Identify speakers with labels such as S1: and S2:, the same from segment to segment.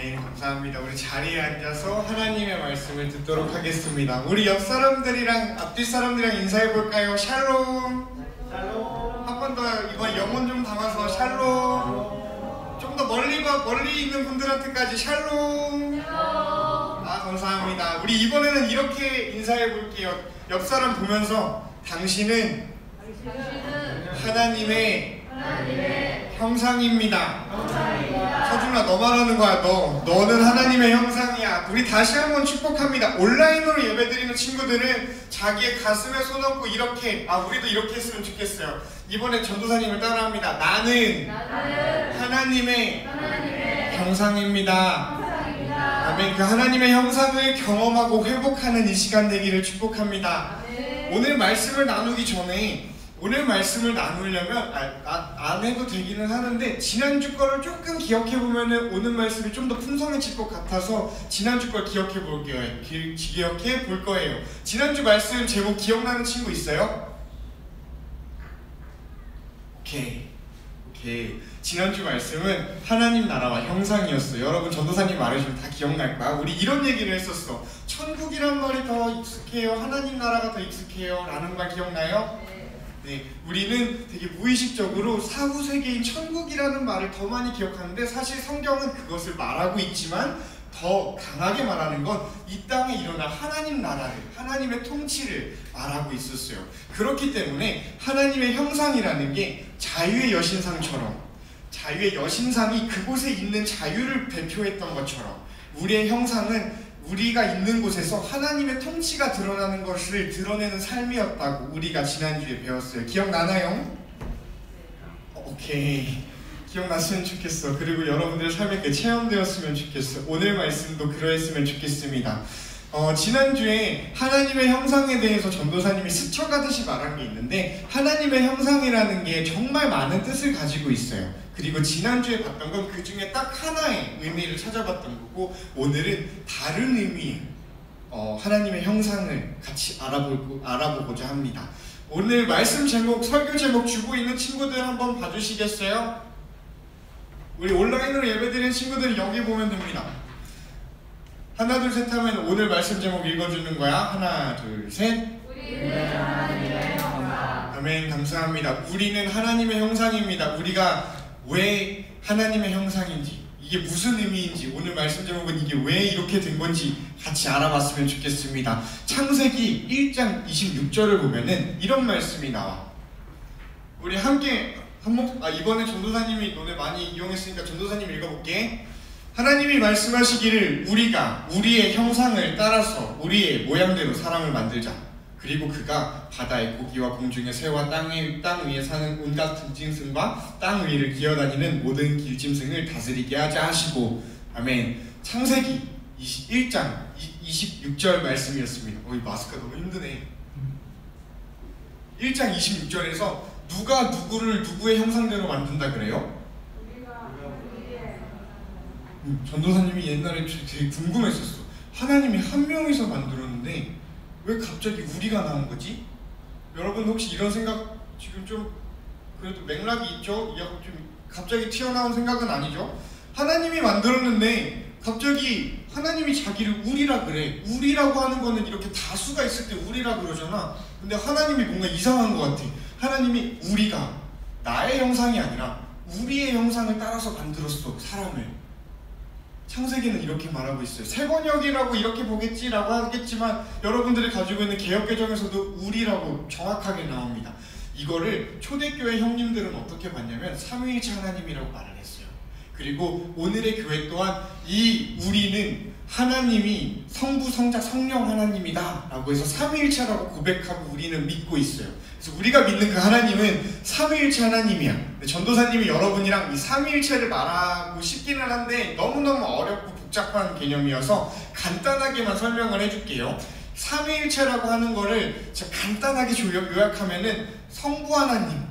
S1: 아멘. 감사합니다. 우리 자리에 앉아서 하나님의 말씀을 듣도록 하겠습니다. 우리 옆 사람들이랑 앞뒤 사람들이랑 인사해 볼까요? 샬롬. 샬롬. 한 번 더 이번 영혼 좀 담아서 샬롬. 좀 더 멀리 있는 분들한테까지 샬롬. 아, 감사합니다. 우리 이번에는 이렇게 인사해 볼게요. 옆 사람 보면서 당신은 하나님의 형상입니다. 서준아, 너 말하는 거야. 너는 하나님의 형상이야. 우리 다시 한번 축복합니다. 온라인으로 예배드리는 친구들은 자기의 가슴에 손 얹고 이렇게, 우리도 이렇게 했으면 좋겠어요. 이번에 전도사님을 따라합니다. 나는 하나님의 형상입니다. 아멘. 그 하나님의 형상을 경험하고 회복하는 이 시간 되기를 축복합니다. 오늘 말씀을 나누기 전에, 오늘 말씀을 나누려면 안 해도 되기는 하는데 지난주 거를 조금 기억해보면 오늘 말씀이 좀 더 풍성해질 것 같아서 지난주 걸 기억해 볼 거예요. 지난주 말씀 제목 기억나는 친구 있어요? 오케이. 지난주 말씀은 하나님 나라와 형상이었어요. 여러분 전도사님 말해주면 다 기억날 거야. 우리 이런 얘기를 했었어. 천국이란 말이 더 익숙해요? 하나님 나라가 더 익숙해요? 라는 말 기억나요? 네, 우리는 되게 무의식적으로 사후세계인 천국이라는 말을 더 많이 기억하는데 사실 성경은 그것을 말하고 있지만 더 강하게 말하는 건 이 땅에 일어날 하나님 나라를, 하나님의 통치를 말하고 있었어요. 그렇기 때문에 하나님의 형상이라는 게 자유의 여신상처럼, 자유의 여신상이 그곳에 있는 자유를 대표했던 것처럼 우리의 형상은 우리가 있는 곳에서 하나님의 통치가 드러나는 것을 드러내는 삶이었다고 우리가 지난주에 배웠어요. 기억나나요? 오케이. 기억났으면 좋겠어. 그리고 여러분들의 삶에 그 체험되었으면 좋겠어. 오늘 말씀도 그러했으면 좋겠습니다. 지난주에 하나님의 형상에 대해서 전도사님이 스쳐가듯이 말한 게 있는데 하나님의 형상이라는 게 정말 많은 뜻을 가지고 있어요. 그리고 지난주에 봤던 건 그 중에 딱 하나의 의미를 찾아봤던 거고 오늘은 다른 의미의 하나님의 형상을 같이 알아보고자 합니다. 오늘 말씀 제목, 설교 제목 주고 있는 친구들 한번 봐주시겠어요? 우리 온라인으로 예배드리는 친구들은 여기 보면 됩니다. 하나 둘 셋 하면 오늘 말씀 제목 읽어주는 거야. 하나 둘 셋. 우리는 하나님의 형상. 아멘. 감사합니다. 우리는 하나님의 형상입니다. 우리가 왜 하나님의 형상인지, 이게 무슨 의미인지, 오늘 말씀 제목은 이게 왜 이렇게 된 건지 같이 알아봤으면 좋겠습니다. 창세기 1장 26절을 보면은 이런 말씀이 나와. 우리 함께 이번에 전도사님이 너네 많이 이용했으니까 전도사님 읽어볼게. 하나님이 말씀하시기를 우리가 우리의 형상을 따라서 우리의 모양대로 사람을 만들자. 그리고 그가 바다의 고기와 공중의 새와 땅 위에 사는 온갖 들짐승과 땅 위를 기어다니는 모든 길짐승을 다스리게 하자 하시고. 아멘. 창세기 1장 26절 말씀이었습니다. 이 마스크가 너무 힘드네. 1장 26절에서 누가 누구를 누구의 형상대로 만든다 그래요? 전도사님이 옛날에 되게 궁금했었어. 하나님이 한 명이서 만들었는데 왜 갑자기 우리가 나온 거지? 여러분 혹시 이런 생각 지금 좀 그래도 맥락이 있죠? 좀 갑자기 튀어나온 생각은 아니죠? 하나님이 만들었는데 갑자기 하나님이 자기를 우리라 그래. 우리라고 하는 거는 이렇게 다수가 있을 때 우리라 그러잖아. 근데 하나님이 뭔가 이상한 것 같아. 하나님이 우리가 나의 형상이 아니라 우리의 형상을 따라서 만들었어, 사람을. 창세기는 이렇게 말하고 있어요. 새 번역이라고 이렇게 보겠지라고 하겠지만 여러분들이 가지고 있는 개역개정에서도 우리라고 정확하게 나옵니다. 이거를 초대교회 형님들은 어떻게 봤냐면 삼위일체 하나님이라고 말을 했어요. 그리고 오늘의 교회 또한 이 우리는 하나님이 성부, 성자, 성령 하나님이다 라고 해서 삼위일체라고 고백하고 우리는 믿고 있어요. 그래서 우리가 믿는 그 하나님은 삼위일체 하나님이야. 전도사님이 여러분이랑 이 삼위일체를 말하고 싶기는 한데 너무너무 어렵고 복잡한 개념이어서 간단하게만 설명을 해줄게요. 삼위일체라고 하는 거를 제가 간단하게 요약하면은 성부 하나님,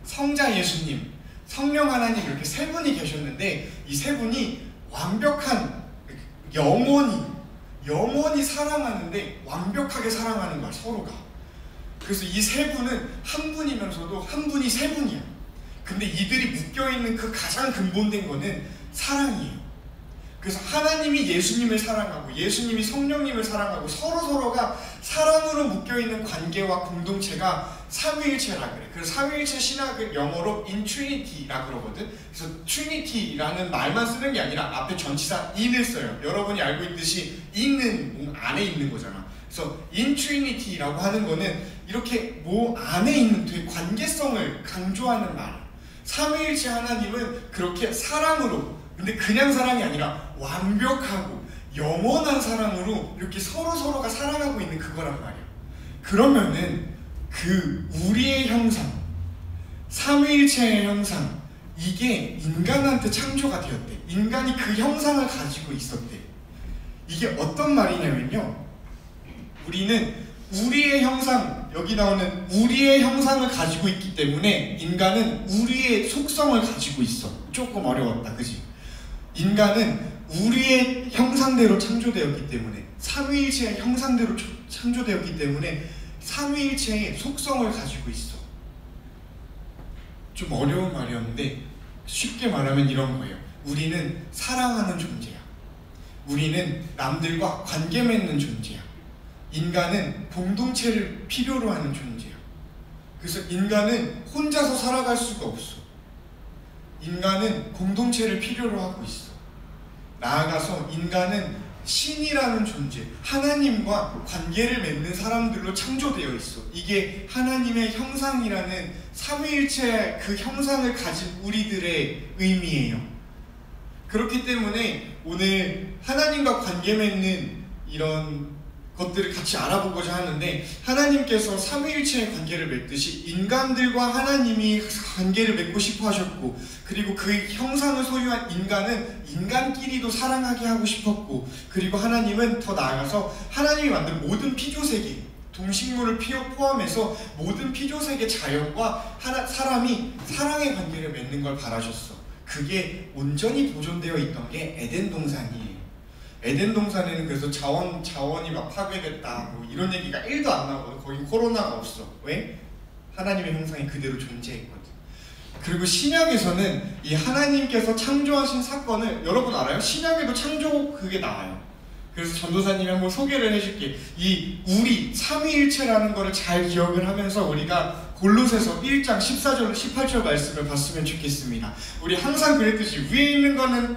S1: 성자 예수님, 성령 하나님 이렇게 세 분이 계셨는데 이 세 분이 완벽한 영원히 사랑하는데 완벽하게 사랑하는 거야, 서로가. 그래서 이 세 분은 한 분이면서도 한 분이 세 분이야. 근데 이들이 묶여있는 그 가장 근본된 거는 사랑이에요. 그래서 하나님이 예수님을 사랑하고 예수님이 성령님을 사랑하고 서로서로가 사랑으로 묶여있는 관계와 공동체가 삼위일체라 그래. 그래서 삼위일체 신학을 영어로 in Trinity라 그러거든. 그래서 Trinity라는 말만 쓰는 게 아니라 앞에 전치사 in을 써요. 여러분이 알고 있듯이 in은 안에 있는 거잖아. 그래서 in Trinity라고 하는 거는 이렇게 뭐 안에 있는 되게 관계성을 강조하는 말. 삼위일체 하나님은 그렇게 사랑으로, 근데 그냥 사랑이 아니라 완벽하고 영원한 사랑으로 이렇게 서로서로가 사랑하고 있는 그거란 말이야. 그러면은 그 우리의 형상, 삼위일체의 형상, 이게 인간한테 창조가 되었대. 인간이 그 형상을 가지고 있었대. 이게 어떤 말이냐면요, 우리는 우리의 형상, 여기 나오는 우리의 형상을 가지고 있기 때문에 인간은 우리의 속성을 가지고 있어. 조금 어려웠다, 그지? 인간은 우리의 형상대로 창조되었기 때문에, 삼위일체의 형상대로 창조되었기 때문에 삼위일체의 속성을 가지고 있어. 좀 어려운 말이었는데 쉽게 말하면 이런 거예요. 우리는 사랑하는 존재야. 우리는 남들과 관계 맺는 존재야. 인간은 공동체를 필요로 하는 존재야. 그래서 인간은 혼자서 살아갈 수가 없어. 인간은 공동체를 필요로 하고 있어. 나아가서 인간은 신이라는 존재, 하나님과 관계를 맺는 사람들로 창조되어 있어. 이게 하나님의 형상이라는 삼위일체의 그 형상을 가진 우리들의 의미예요. 그렇기 때문에 오늘 하나님과 관계 맺는 이런 것들을 같이 알아보고자 하는데, 하나님께서 삼위일체의 관계를 맺듯이 인간들과 하나님이 관계를 맺고 싶어 하셨고, 그리고 그 형상을 소유한 인간은 인간끼리도 사랑하게 하고 싶었고, 그리고 하나님은 더 나아가서 하나님이 만든 모든 피조세계, 동식물을 포함해서 모든 피조세계 자연과 사람이 사랑의 관계를 맺는 걸 바라셨어. 그게 온전히 보존되어 있던 게 에덴 동산이에요. 에덴 동산에는 그래서 자원이 막 파괴됐다 뭐 이런 얘기가 1도 안 나오거든. 거기 코로나가 없어. 왜? 하나님의 형상이 그대로 존재했거든. 그리고 신약에서는 이 하나님께서 창조하신 사건을, 여러분 알아요? 신약에도 창조 그게 나와요. 그래서 전도사님이 한번 소개를 해줄게. 이 우리 삼위일체라는 거를 잘 기억을 하면서 우리가 골로새서 1장 14절 18절 말씀을 봤으면 좋겠습니다. 우리 항상 그랬듯이 위에 있는 거는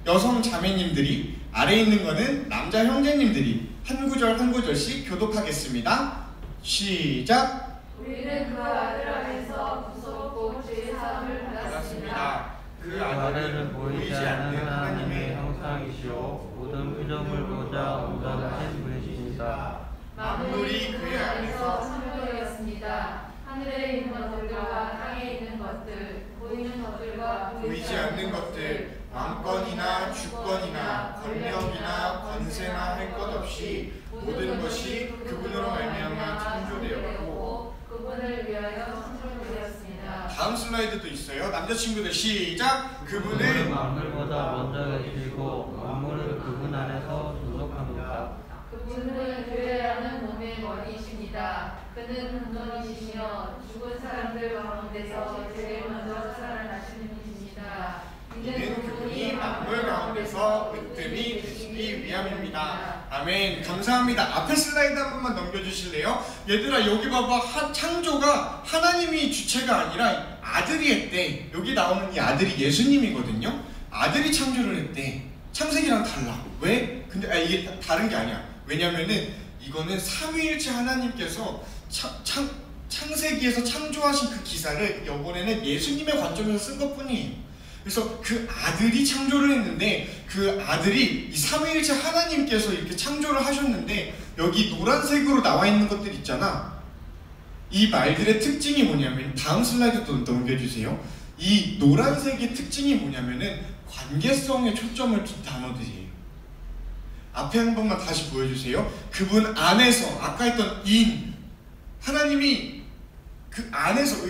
S1: 여성 자매님들이, 아래에 있는 거는 남자 형제님들이 한 구절 한 구절씩 교독하겠습니다. 시작!
S2: 우리는 그 아들 안에서 구속고 죄 사함을 받았습니다.
S3: 그 아들은 보이지 않는 하나님의 형상이시오 모든 표정을보다 온전하신 분이십니다.
S2: 만물이 그의 안에서 창조되었습니다. 하늘에 있는 것들과 땅에 있는 것들, 보이는 것들과
S1: 보이지 않는 것들, 왕권이나 주권이나 권력이나 권세나 할 것 없이 모든 것이 그분으로 말미암아 창조되었고
S2: 그분을 위하여 창조되었습니다.
S1: 다음 슬라이드도 있어요. 남자친구들 시작! 그분은
S3: 만물보다 먼저 계시고 만물은 그분 안에서 존속합니다.
S2: 그분은 교회라는 몸의 머리이십니다. 그는 근원이시며 죽은 사람들 가운데서 제일 먼저 살아나시는 분이십니다.
S1: 이는 그분이 만물 가운데서 으뜸이 되시기 위함입니다. 아멘. 감사합니다. 앞에 슬라이드 한 번만 넘겨주실래요? 얘들아 여기 봐봐. 창조가 하나님이 주체가 아니라 아들이 했대. 여기 나오는 이 아들이 예수님이거든요. 아들이 창조를 했대. 창세기랑 달라. 왜? 근데 이게 다른 게 아니야. 왜냐면은 이거는 삼위일체 하나님께서 창세기에서 창조하신 그 기사를 이번에는 예수님의 관점에서 쓴 것뿐이에요. 그래서 그 아들이 창조를 했는데, 그 아들이 이 삼위일체 하나님께서 이렇게 창조를 하셨는데, 여기 노란색으로 나와 있는 것들 있잖아. 이 말들의 특징이 뭐냐면, 다음 슬라이드도 넘겨주세요. 이 노란색의 특징이 뭐냐면은 관계성에 초점을 둔 단어들이에요. 앞에 한 번만 다시 보여주세요. 그분 안에서, 아까 했던 인, 하나님이 그 안에서,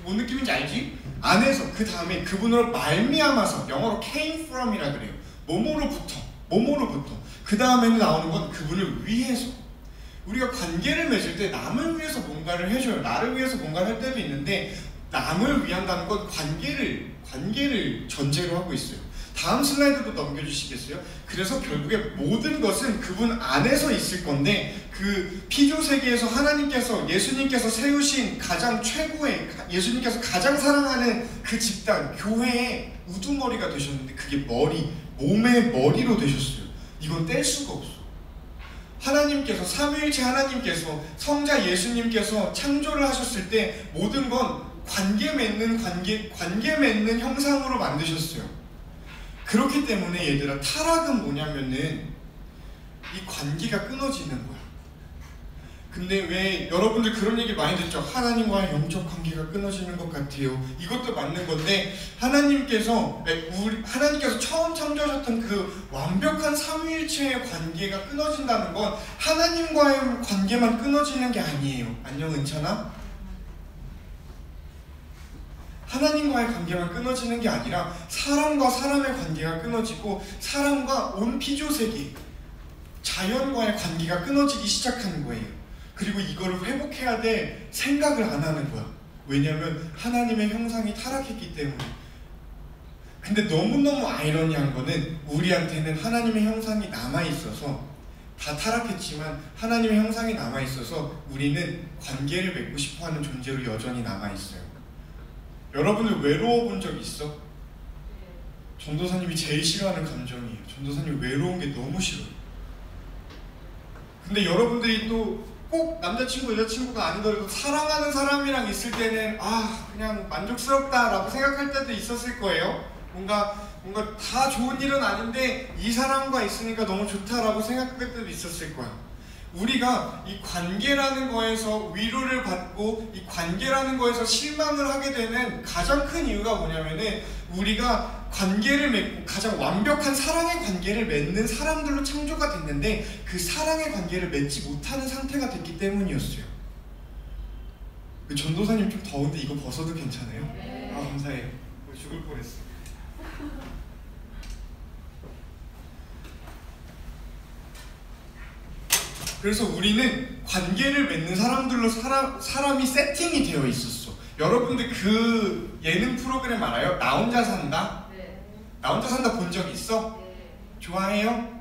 S1: 뭔 느낌인지 알지? 안에서, 그 다음에 그분으로 말미암아서, 영어로 came from이라 그래요. 뭐뭐로부터. 그 다음에는 나오는 건 그분을 위해서. 우리가 관계를 맺을 때 남을 위해서 뭔가를 해줘요. 나를 위해서 뭔가를 할 때도 있는데, 남을 위한다는 건 관계를 전제로 하고 있어요. 다음 슬라이드도 넘겨주시겠어요? 그래서 결국에 모든 것은 그분 안에서 있을 건데 그 피조 세계에서 하나님께서 예수님께서 세우신 가장 최고의 예수님께서 가장 사랑하는 그 집단 교회의 우두머리가 되셨는데 그게 머리, 몸의 머리로 되셨어요. 이건 뗄 수가 없어. 하나님께서 삼위일체 하나님께서 성자 예수님께서 창조를 하셨을 때 모든 건 관계 맺는 형상으로 만드셨어요. 그렇기 때문에 얘들아 타락은 뭐냐면은 이 관계가 끊어지는 거야. 근데 왜 여러분들 그런 얘기 많이 듣죠? 하나님과의 영적 관계가 끊어지는 것 같아요. 이것도 맞는 건데 하나님께서 처음 창조하셨던 그 완벽한 삼위일체의 관계가 끊어진다는 건 하나님과의 관계만 끊어지는 게 아니에요. 안녕 은찬아? 하나님과의 관계만 끊어지는 게 아니라 사람과 사람의 관계가 끊어지고 사람과 온 피조세계, 자연과의 관계가 끊어지기 시작하는 거예요. 그리고 이거를 회복해야 될 생각을 안 하는 거야. 왜냐하면 하나님의 형상이 타락했기 때문에. 근데 너무너무 아이러니한 거는 우리한테는 하나님의 형상이 남아있어서 다 타락했지만 하나님의 형상이 남아있어서 우리는 관계를 맺고 싶어하는 존재로 여전히 남아있어요. 여러분들 외로워 본 적 있어? 전도사님이 제일 싫어하는 감정이에요. 전도사님 외로운 게 너무 싫어요. 근데 여러분들이 또 꼭 남자친구 여자친구가 아니더라도 사랑하는 사람이랑 있을 때는 그냥 만족스럽다라고 생각할 때도 있었을 거예요. 뭔가 다 좋은 일은 아닌데 이 사람과 있으니까 너무 좋다라고 생각할 때도 있었을 거야. 우리가 이 관계라는 거에서 위로를 받고 이 관계라는 거에서 실망을 하게 되는 가장 큰 이유가 뭐냐면은 우리가 관계를 맺고 가장 완벽한 사랑의 관계를 맺는 사람들로 창조가 됐는데 그 사랑의 관계를 맺지 못하는 상태가 됐기 때문이었어요. 전도사님 좀 더운데 이거 벗어도 괜찮아요?
S2: 네.
S1: 감사해요. 죽을 뻔했어. 그래서 우리는 관계를 맺는 사람들로 사람이 세팅이 되어 있었어. 여러분들 그 예능 프로그램 알아요? 나 혼자 산다?
S2: 네.
S1: 나 혼자 산다 본 적 있어?
S2: 네.
S1: 좋아해요?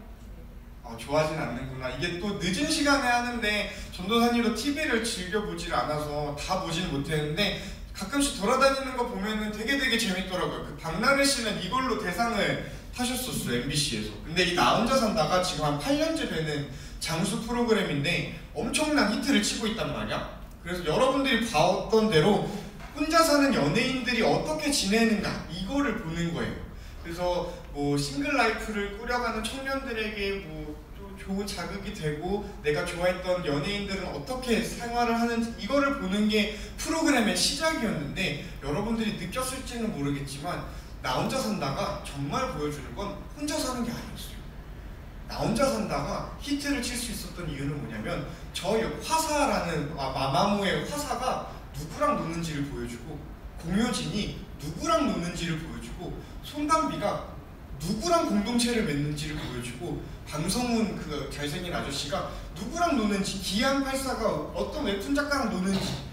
S1: 좋아하진 않는구나. 이게 또 늦은 시간에 하는데 전도사님도 TV를 즐겨보질 않아서 다 보지는 못했는데 가끔씩 돌아다니는 거 보면은 되게 재밌더라고요. 그 박나래 씨는 이걸로 대상을 타셨었어요, MBC에서. 근데 이 나 혼자 산다가 지금 한 8년째 되는 장수 프로그램인데 엄청난 히트를 치고 있단 말이야. 그래서 여러분들이 봤던 대로 혼자 사는 연예인들이 어떻게 지내는가 이거를 보는 거예요. 그래서 뭐 싱글 라이프를 꾸려가는 청년들에게 뭐 좋은 자극이 되고 내가 좋아했던 연예인들은 어떻게 생활을 하는지 이거를 보는 게 프로그램의 시작이었는데 여러분들이 느꼈을지는 모르겠지만 나 혼자 산다가 정말 보여주는 건 혼자 사는 게 아니었어요. 나 혼자 산다가 히트를 칠 수 있었던 이유는 뭐냐면 저 화사라는 마마무의 화사가 누구랑 노는지를 보여주고 공효진이 누구랑 노는지를 보여주고 손담비가 누구랑 공동체를 맺는지를 보여주고 방성훈 그 잘생긴 아저씨가 누구랑 노는지 기안84가 어떤 웹툰 작가랑 노는지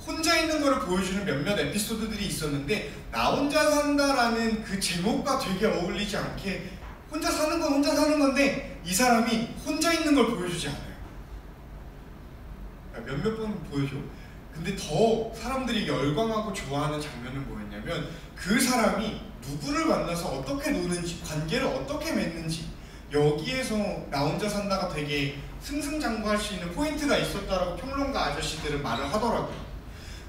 S1: 혼자 있는 거를 보여주는 몇몇 에피소드들이 있었는데 나 혼자 산다라는 그 제목과 되게 어울리지 않게 혼자 사는 건 혼자 사는 건데 이 사람이 혼자 있는 걸 보여주지 않아요. 몇몇 번 보여줘. 근데 더 사람들이 열광하고 좋아하는 장면은 뭐였냐면 그 사람이 누구를 만나서 어떻게 노는지 관계를 어떻게 맺는지 여기에서 나 혼자 산다가 되게 승승장구할 수 있는 포인트가 있었다라고 평론가 아저씨들은 말을 하더라고요.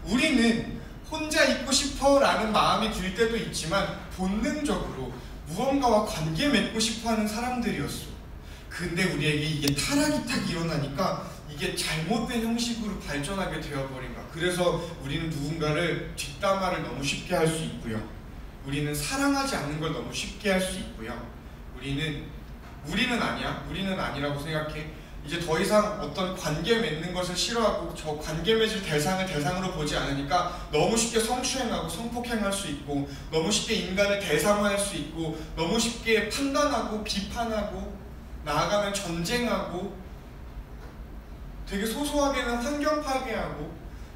S1: 우리는 혼자 있고 싶어 라는 마음이 들 때도 있지만 본능적으로 무언가와 관계 맺고 싶어하는 사람들이었어. 근데 우리에게 이게 타락이 딱 일어나니까 이게 잘못된 형식으로 발전하게 되어버린 거야. 그래서 우리는 누군가를 뒷담화를 너무 쉽게 할 수 있고요. 우리는 사랑하지 않는 걸 너무 쉽게 할 수 있고요. 우리는 아니야. 우리는 아니라고 생각해. 이제 더 이상 어떤 관계 맺는 것을 싫어하고 저 관계 맺을 대상을 대상으로 보지 않으니까 너무 쉽게 성추행하고 성폭행할 수 있고 너무 쉽게 인간을 대상화할 수 있고 너무 쉽게 판단하고 비판하고 나아가면 전쟁하고 되게 소소하게는 환경 파괴하고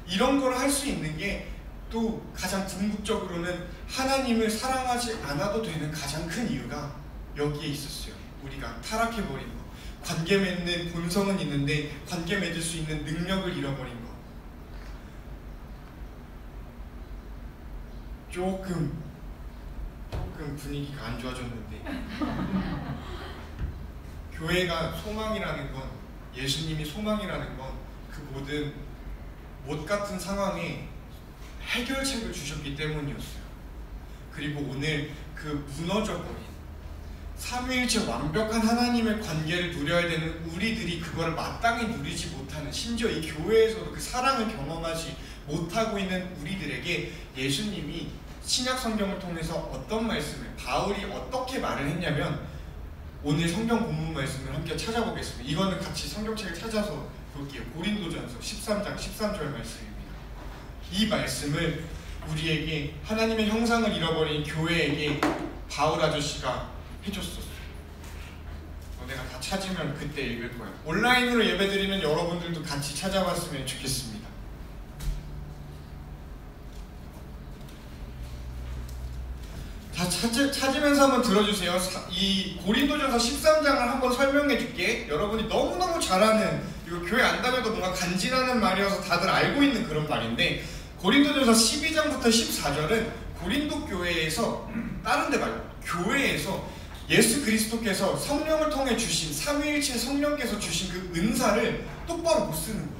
S1: 이런 걸 할 수 있는 게 또 가장 궁극적으로는 하나님을 사랑하지 않아도 되는 가장 큰 이유가 여기에 있었어요. 우리가 타락해버린 거. 관계 맺는 본성은 있는데 관계 맺을 수 있는 능력을 잃어버린 거. 조금 분위기가 안 좋아졌는데 교회가 소망이라는 건, 예수님이 소망이라는 건 그 모든 못 같은 상황에 해결책을 주셨기 때문이었어요. 그리고 오늘 그 무너져버린 삼위일체 완벽한 하나님의 관계를 누려야 되는 우리들이 그거를 마땅히 누리지 못하는, 심지어 이 교회에서도 그 사랑을 경험하지 못하고 있는 우리들에게 예수님이 신약 성경을 통해서 어떤 말씀을, 바울이 어떻게 말을 했냐면, 오늘 성경 본문 말씀을 함께 찾아보겠습니다. 이거는 같이 성경책을 찾아서 볼게요. 고린도전서 13장 13절 말씀입니다. 이 말씀을 우리에게, 하나님의 형상을 잃어버린 교회에게 바울 아저씨가 해줬었어요. 내가 다 찾으면 그때 읽을 거야. 온라인으로 예배드리는 여러분들도 같이 찾아봤으면 좋겠습니다. 자, 찾으면서 한번 들어주세요. 이 고린도전서 13장을 한번 설명해 줄게. 여러분이 너무너무 잘 아는, 이거 교회 안 다녀도 뭔가 간지나는 말이어서 다들 알고 있는 그런 말인데, 고린도전서 12장부터 14절은 고린도 교회에서, 다른 데 말고 교회에서 예수 그리스도께서 성령을 통해 주신, 삼위일체 성령께서 주신 그 은사를 똑바로 못 쓰는 거예요.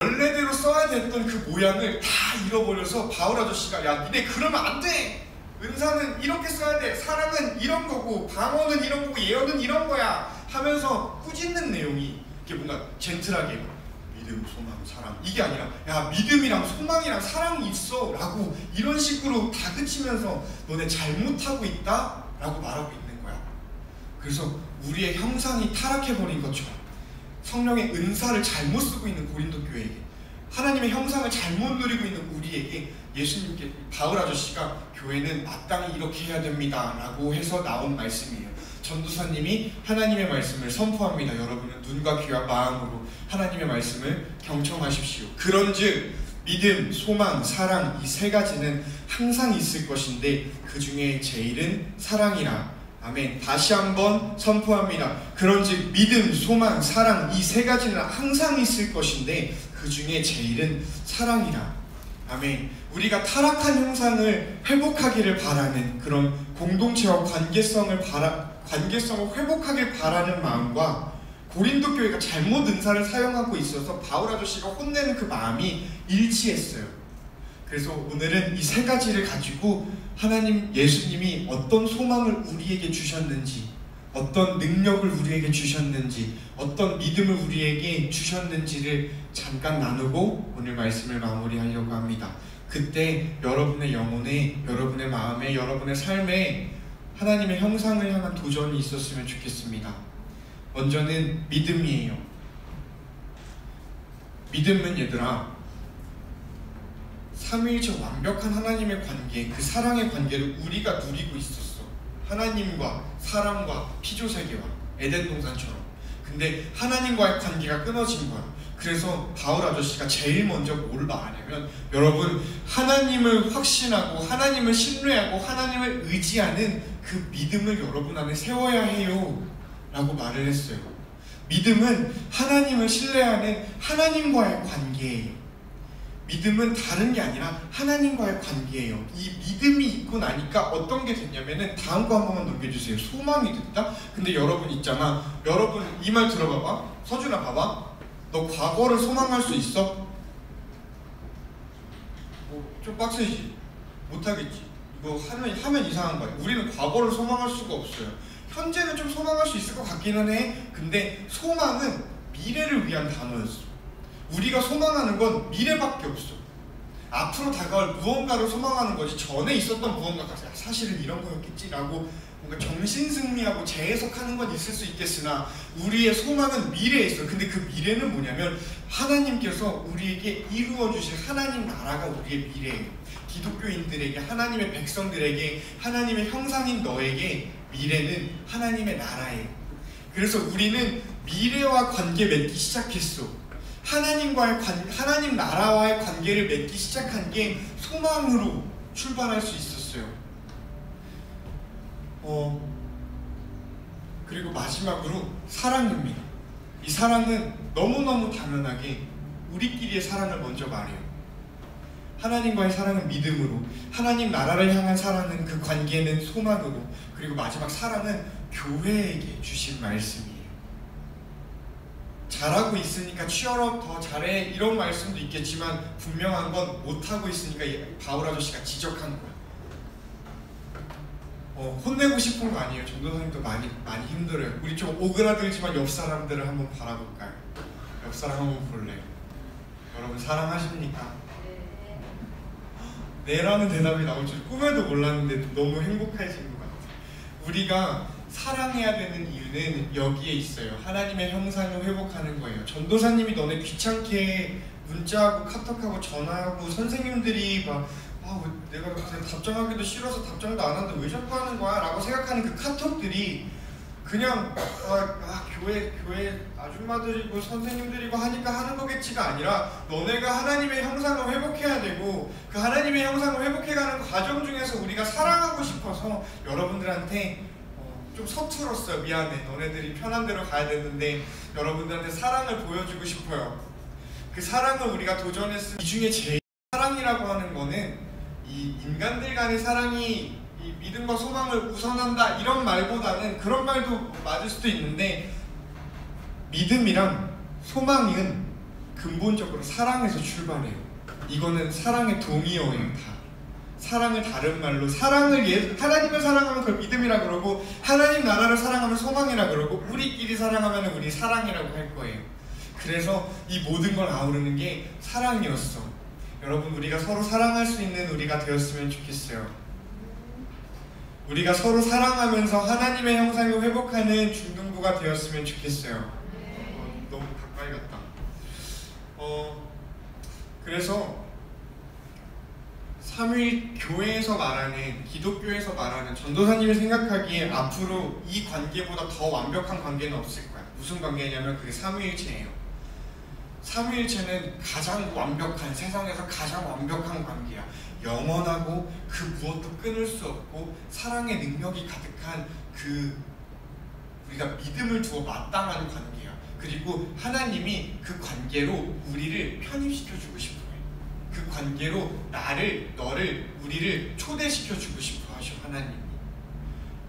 S1: 원래대로 써야 됐던 그 모양을 다 잃어버려서 바울 아저씨가, 야 니네 그러면 안 돼! 은사는 이렇게 써야 돼. 사랑은 이런 거고, 방언은 이런 거고, 예언은 이런 거야 하면서 꾸짖는 내용이, 이게 뭔가 젠틀하게 믿음, 소망, 사랑, 이게 아니라 야 믿음이랑 소망이랑 사랑이 있어 라고 이런 식으로 다그치면서 너네 잘못하고 있다 라고 말하고 있는 거야. 그래서 우리의 형상이 타락해버린 것처럼 성령의 은사를 잘못 쓰고 있는 고린도 교회에게, 하나님의 형상을 잘못 누리고 있는 우리에게 예수님께 바울 아저씨가 교회는 마땅히 이렇게 해야 됩니다 라고 해서 나온 말씀이에요. 전도사님이 하나님의 말씀을 선포합니다. 여러분은 눈과 귀와 마음으로 하나님의 말씀을 경청하십시오. 그런즉 믿음, 소망, 사랑, 이 세 가지는 항상 있을 것인데 그 중에 제일은 사랑이라. 아멘. 다시 한번 선포합니다. 그런즉 믿음, 소망, 사랑, 이 세 가지는 항상 있을 것인데 그 중에 제일은 사랑이라. 아멘. 우리가 타락한 형상을 회복하기를 바라는 그런 공동체와 관계성을 회복하길 바라는 마음과 고린도 교회가 잘못 은사를 사용하고 있어서 바울 아저씨가 혼내는 그 마음이 일치했어요. 그래서 오늘은 이 세 가지를 가지고 하나님, 예수님이 어떤 소망을 우리에게 주셨는지, 어떤 능력을 우리에게 주셨는지, 어떤 믿음을 우리에게 주셨는지를 잠깐 나누고 오늘 말씀을 마무리하려고 합니다. 그때 여러분의 영혼에, 여러분의 마음에, 여러분의 삶에 하나님의 형상을 향한 도전이 있었으면 좋겠습니다. 먼저는 믿음이에요. 믿음은 얘들아, 삼위일체 완벽한 하나님의 관계, 그 사랑의 관계를 우리가 누리고 있었어. 하나님과 사람과 피조세계와 에덴 동산처럼. 근데 하나님과의 관계가 끊어진 거야. 그래서 바울 아저씨가 제일 먼저 뭘 말하냐면, 여러분 하나님을 확신하고 하나님을 신뢰하고 하나님을 의지하는 그 믿음을 여러분 안에 세워야 해요 라고 말을 했어요. 믿음은 하나님을 신뢰하는 하나님과의 관계예요. 믿음은 다른 게 아니라 하나님과의 관계예요. 이 믿음이 있고 나니까 어떤 게 됐냐면은, 다음 거 한 번만 넘겨주세요. 소망이 됐다? 근데 여러분 있잖아, 여러분 이 말 들어봐봐. 서준아 봐봐. 너 과거를 소망할 수 있어? 좀 빡세지? 못하겠지? 이거 하면 이상한 거야. 우리는 과거를 소망할 수가 없어요. 현재는 좀 소망할 수 있을 것 같기는 해. 근데 소망은 미래를 위한 단어였어. 우리가 소망하는 건 미래밖에 없어. 앞으로 다가올 무언가를 소망하는 거지, 전에 있었던 무언가가 사실은 이런 거였겠지라고 뭔가 정신승리하고 재해석하는 건 있을 수 있겠으나 우리의 소망은 미래에 있어. 근데 그 미래는 뭐냐면 하나님께서 우리에게 이루어 주실 하나님 나라가 우리의 미래예요. 기독교인들에게, 하나님의 백성들에게, 하나님의 형상인 너에게 미래는 하나님의 나라예요. 그래서 우리는 미래와 관계 맺기 시작했어. 하나님 나라와의 관계를 맺기 시작한 게 소망으로 출발할 수 있었어요. 그리고 마지막으로 사랑입니다. 이 사랑은 너무너무 당연하게 우리끼리의 사랑을 먼저 말해요. 하나님과의 사랑은 믿음으로, 하나님 나라를 향한 사랑은 그 관계는 소망으로, 그리고 마지막 사랑은 교회에게 주신 말씀이에요. 잘하고 있으니까 취업업 더 잘해 이런 말씀도 있겠지만 분명한 건 못하고 있으니까 바울 아저씨가 지적한 거야. 혼내고 싶은 거 아니에요. 전도사님도 많이 힘들어요. 우리 좀 오그라들지만 옆 사람들을 한번 바라볼까요? 옆 사람 한번 볼래요? 여러분 사랑하십니까? 네라는 대답이 나올 줄 꿈에도 몰랐는데 너무 행복해진 것 같아요. 우리가 사랑해야 되는 이유는 여기에 있어요. 하나님의 형상을 회복하는 거예요. 전도사님이 너네 귀찮게 문자하고 카톡하고 전화하고 선생님들이 막 내가 답장하기도 싫어서 답장도 안 하는데 왜 자꾸 하는 거야? 라고 생각하는 그 카톡들이 그냥 교회 아줌마들이고 선생님들이고 하니까 하는 거겠지가 아니라 너네가 하나님의 형상을 회복해야 되고 그 하나님의 형상을 회복해가는 과정 중에서 우리가 사랑하고 싶어서 여러분들한테 좀 서툴었어요. 미안해. 너네들이 편한 대로 가야 되는데 여러분들한테 사랑을 보여주고 싶어요. 그 사랑을 우리가 도전했을 이 중에 제일 사랑이라고 하는 거는 이 인간들 간의 사랑이 이 믿음과 소망을 우선한다 이런 말보다는 그런 말도 맞을 수도 있는데 믿음이랑 소망은 근본적으로 사랑에서 출발해요. 이거는 사랑의 동의어예요. 다 사랑을 다른 말로 하나님을 사랑하면 그걸 믿음이라 그러고 하나님 나라를 사랑하면 소망이라 그러고 우리끼리 사랑하면 우리 사랑이라고 할 거예요. 그래서 이 모든 걸 아우르는 게 사랑이었어. 여러분 우리가 서로 사랑할 수 있는 우리가 되었으면 좋겠어요. 우리가 서로 사랑하면서 하나님의 형상을 회복하는 중등부가 되었으면 좋겠어요. 너무 가까이 갔다. 그래서 삼위 교회에서 말하는 기독교에서 말하는 전도사님이 생각하기에 앞으로 이 관계보다 더 완벽한 관계는 없을 거야. 무슨 관계냐면 그게 삼위일체예요. 삼위일체는 가장 완벽한 세상에서 가장 완벽한 관계야. 영원하고 그 무엇도 끊을 수 없고 사랑의 능력이 가득한 그 우리가 믿음을 두어 마땅한 관계야. 그리고 하나님이 그 관계로 우리를 편입시켜주고 싶어요. 그 관계로 너를, 우리를 초대시켜주고 싶어 하셔. 하나님이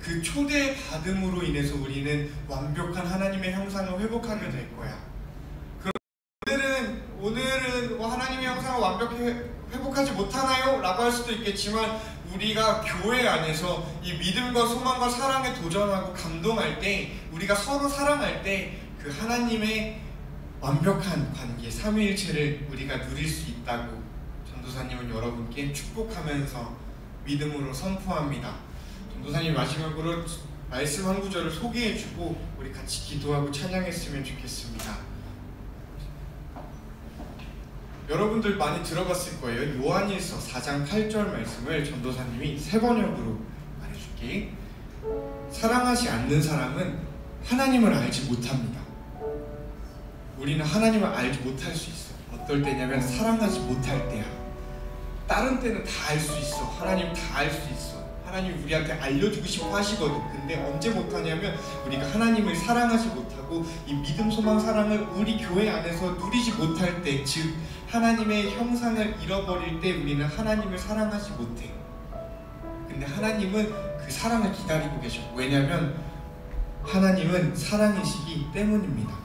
S1: 그 초대받음으로 인해서 우리는 완벽한 하나님의 형상을 회복하게 될 거야. 오늘은 하나님의 형상을 완벽히 회복하지 못하나요? 라고 할 수도 있겠지만 우리가 교회 안에서 이 믿음과 소망과 사랑에 도전하고 감동할 때 우리가 서로 사랑할 때 그 하나님의 완벽한 관계 삼위일체를 우리가 누릴 수 있다고 전도사님은 여러분께 축복하면서 믿음으로 선포합니다. 전도사님 마지막으로 말씀 한 구절을 소개해주고 우리 같이 기도하고 찬양했으면 좋겠습니다. 여러분들 많이 들어봤을 거예요. 요한일서 4장 8절 말씀을 전도사님이 세 번역으로 말해줄게. 사랑하지 않는 사람은 하나님을 알지 못합니다. 우리는 하나님을 알지 못할 수 있어. 어떨 때냐면 사랑하지 못할 때야. 다른 때는 다 알 수 있어. 하나님 다 알 수 있어. 하나님이 우리한테 알려주고 싶어 하시거든. 근데 언제 못하냐면 우리가 하나님을 사랑하지 못하고 이 믿음, 소망, 사랑을 우리 교회 안에서 누리지 못할 때, 즉 하나님의 형상을 잃어버릴 때 우리는 하나님을 사랑하지 못해. 근데 하나님은 그 사랑을 기다리고 계셔. 왜냐면 하나님은 사랑이시기 때문입니다.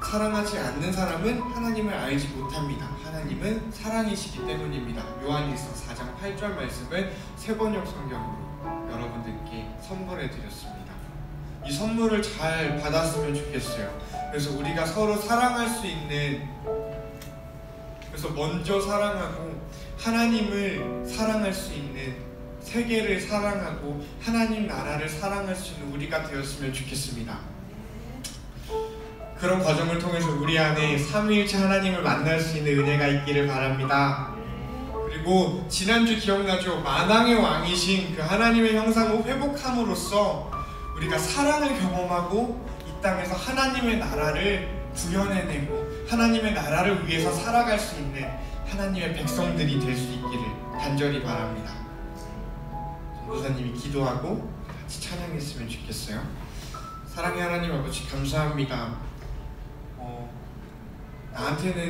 S1: 사랑하지 않는 사람은 하나님을 알지 못합니다. 하나님은 사랑이시기 때문입니다. 요한일서 4장 8절 말씀을 세번역 성경으로 여러분들께 선물해 드렸습니다. 이 선물을 잘 받았으면 좋겠어요. 그래서 우리가 서로 사랑할 수 있는, 그래서 먼저 사랑하고 하나님을 사랑할 수 있는, 세계를 사랑하고 하나님 나라를 사랑할 수 있는 우리가 되었으면 좋겠습니다. 그런 과정을 통해서 우리 안에 삼위일체 하나님을 만날 수 있는 은혜가 있기를 바랍니다. 그리고 지난주 기억나죠? 만왕의 왕이신 그 하나님의 형상을 회복함으로써 우리가 사랑을 경험하고 이 땅에서 하나님의 나라를 구현해내고 하나님의 나라를 위해서 살아갈 수 있는 하나님의 백성들이 될 수 있기를 간절히 바랍니다. 전도사님이 기도하고 같이 찬양했으면 좋겠어요. 사랑의 하나님 아버지, 감사합니다.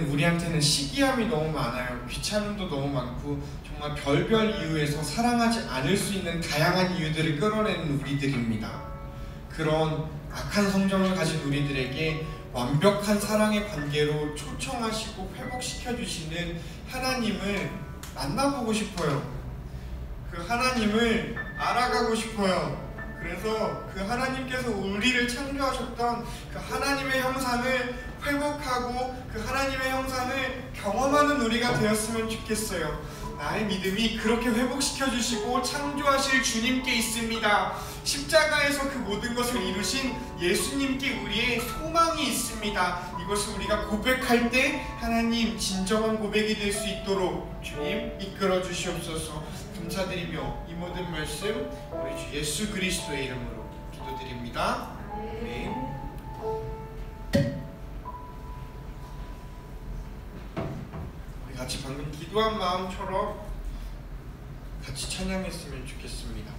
S1: 우리한테는 시기함이 너무 많아요. 귀찮음도 너무 많고 정말 별별 이유에서 사랑하지 않을 수 있는 다양한 이유들을 끌어내는 우리들입니다. 그런 악한 성정을 가진 우리들에게 완벽한 사랑의 관계로 초청하시고 회복시켜 주시는 하나님을 만나보고 싶어요. 그 하나님을 알아가고 싶어요. 그래서 그 하나님께서 우리를 창조하셨던 그 하나님의 형상을 회복하고 그 하나님의 형상을 경험하는 우리가 되었으면 좋겠어요. 나의 믿음이 그렇게 회복시켜 주시고 창조하실 주님께 있습니다. 십자가에서 그 모든 것을 이루신 예수님께 우리의 소망이 있습니다. 이것을 우리가 고백할 때 하나님 진정한 고백이 될 수 있도록 주님 이끌어 주시옵소서. 감사드리며 이 모든 말씀 우리 주 예수 그리스도의 이름으로 기도드립니다. 아멘. 우리 같이 방금 기도한 마음처럼 같이 찬양했으면 좋겠습니다.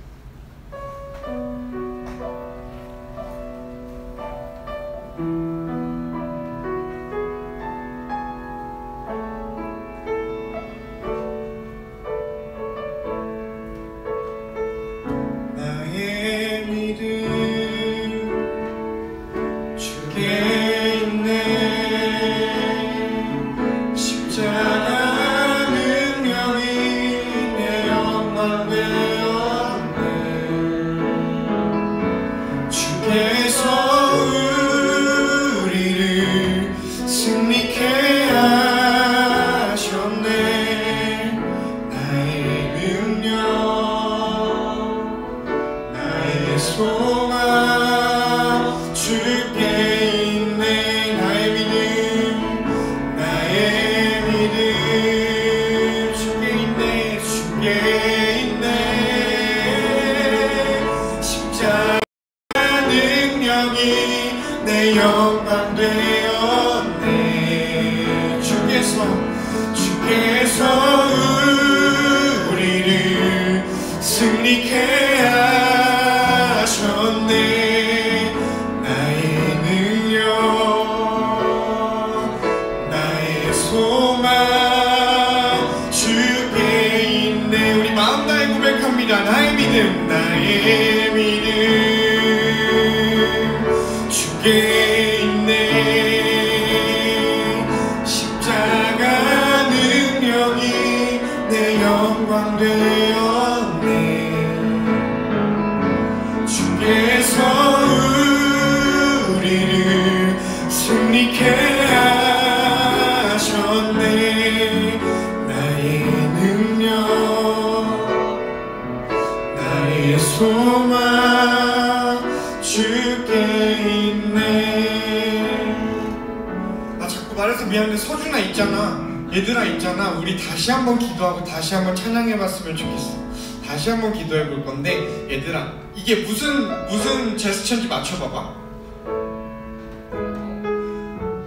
S1: 얘들아 있잖아, 우리 다시 한번 기도하고 다시 한번 찬양해봤으면 좋겠어. 다시 한번 기도해볼 건데, 얘들아 이게 무슨 제스처인지 맞춰봐봐.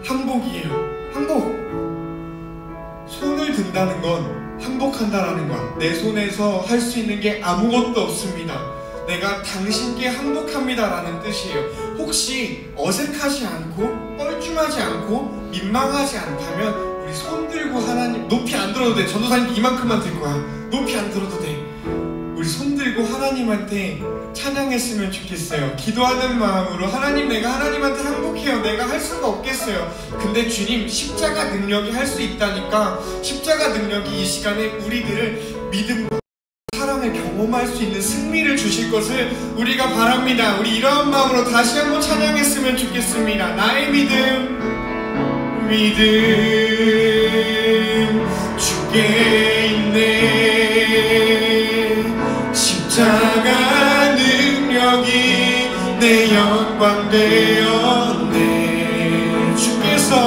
S1: 항복이에요. 항복. 손을 든다는 건 항복한다라는 거야. 내 손에서 할 수 있는 게 아무것도 없습니다. 내가 당신께 항복합니다 라는 뜻이에요. 혹시 어색하지 않고 뻘쭘하지 않고 민망하지 않다면 우리 손 들고 하나님, 높이 안 들어도 돼. 전도사님 이만큼만 들 거야. 높이 안 들어도 돼. 우리 손 들고 하나님한테 찬양했으면 좋겠어요. 기도하는 마음으로 하나님, 내가 하나님한테 항복해요. 내가 할 수가 없겠어요. 근데 주님, 십자가 능력이 할 수 있다니까 십자가 능력이 이 시간에 우리들을 믿음과 사랑을 경험할 수 있는 승리를 주실 것을 우리가 바랍니다. 우리 이러한 마음으로 다시 한번 찬양했으면 좋겠습니다. 나의 믿음 주께 있네. 십자가 능력이 내 영광 되었네. 주께서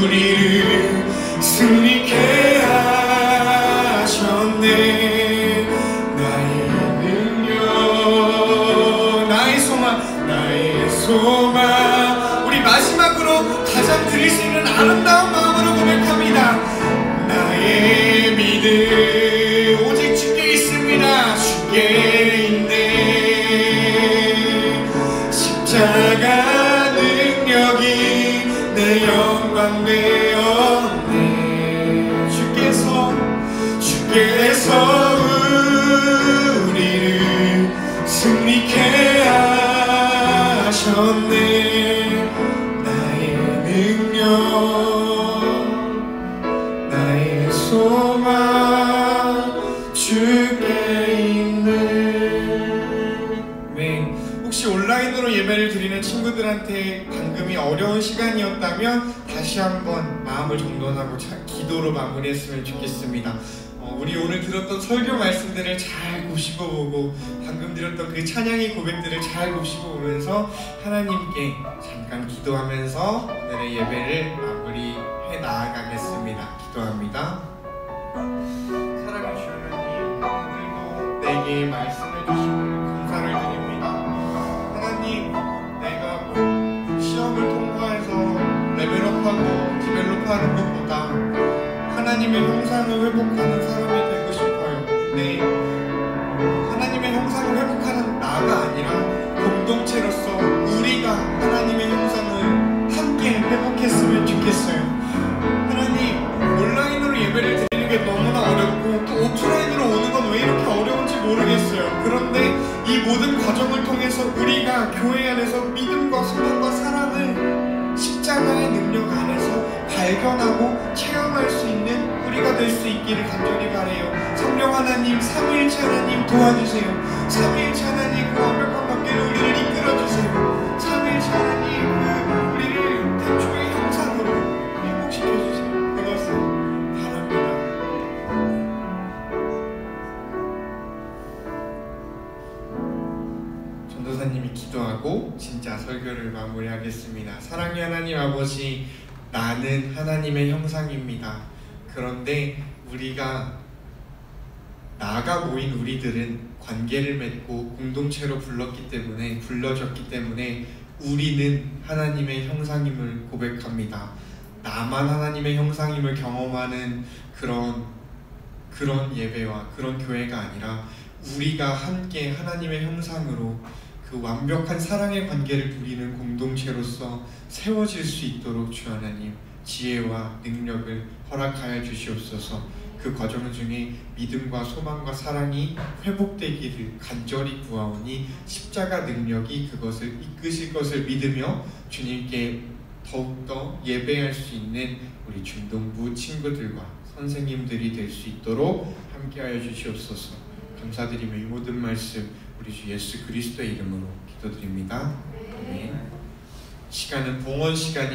S1: 우리를 승리케 하셨네. 나의 능력, 나의 소망 우리는 오직 주께 있습니다. 주께 있네. 십자가 능력이 내 영광 되었네. 주께서 우리를 승리케 하셨네. 나의 능력, 나의 소망 주께 있네. 네. 혹시 온라인으로 예배를 드리는 친구들한테 방금이 어려운 시간이었다면 다시 한번 마음을 정돈하고 기도로 마무리했으면 좋겠습니다. 우리 오늘 들었던 설교 말씀들을 잘 곱씹어 보고 방금 드렸던 그 찬양의 고백들을 잘 곱씹어 보면서 하나님께 잠깐 기도하면서 오늘의 예배를 마무리해 나아가겠습니다. 기도합니다. 사랑해 주신 하나님, 오늘도 내게 말씀해 주심을 감사를 드립니다. 하나님, 내가 시험을 통과해서 레벨업하고 디벨롭하는 것보다 하나님의 형상을 회복하는 사람이 되고 싶어요. 근데 하나님의 형상을 회복하는 나가 아니라 공동체로서 우리가 하나님의 형상을 함께 회복했으면 좋겠어요. 하나님, 온라인으로 예배를 드리는 게 너무나 어렵고 또 오프라인으로 오는 건 왜 이렇게 어려운지 모르겠어요. 그런데 이 모든 과정을 통해서 우리가 교회 안에서 믿음과 소망과 사랑을 십자가의 능력 안에서 발견하고 체험할 수 있는 우리가 될 수 있기를 간절히 바라요. 성령 하나님, 삼위일체 하나님 도와주세요. 삼위일체 하나님, 그 완벽한 관계로 우리를 이끌어주세요. 삼위일체 하나님, 그 우리를 태초의 형상으로 회복시켜주세요. 그것을 바랍니다. 전도사님이 기도하고 진짜 설교를 마무리하겠습니다. 사랑의 하나님 아버지, 나는 하나님의 형상입니다. 그런데 우리가 나가 모인 우리들은 관계를 맺고 공동체로 불러졌기 때문에 우리는 하나님의 형상임을 고백합니다. 나만 하나님의 형상임을 경험하는 그런 예배와 그런 교회가 아니라 우리가 함께 하나님의 형상으로 그 완벽한 사랑의 관계를 누리는 공동체로서 세워질 수 있도록 주 하나님 지혜와 능력을 허락하여 주시옵소서. 그 과정 중에 믿음과 소망과 사랑이 회복되기를 간절히 구하오니 십자가 능력이 그것을 이끄실 것을 믿으며 주님께 더욱더 예배할 수 있는 우리 중동부 친구들과 선생님들이 될 수 있도록 함께하여 주시옵소서. 감사드리며 이 모든 말씀 우리 주 예수 그리스도의 이름으로 기도드립니다. 아멘. 시간은 봉헌 시간입니다.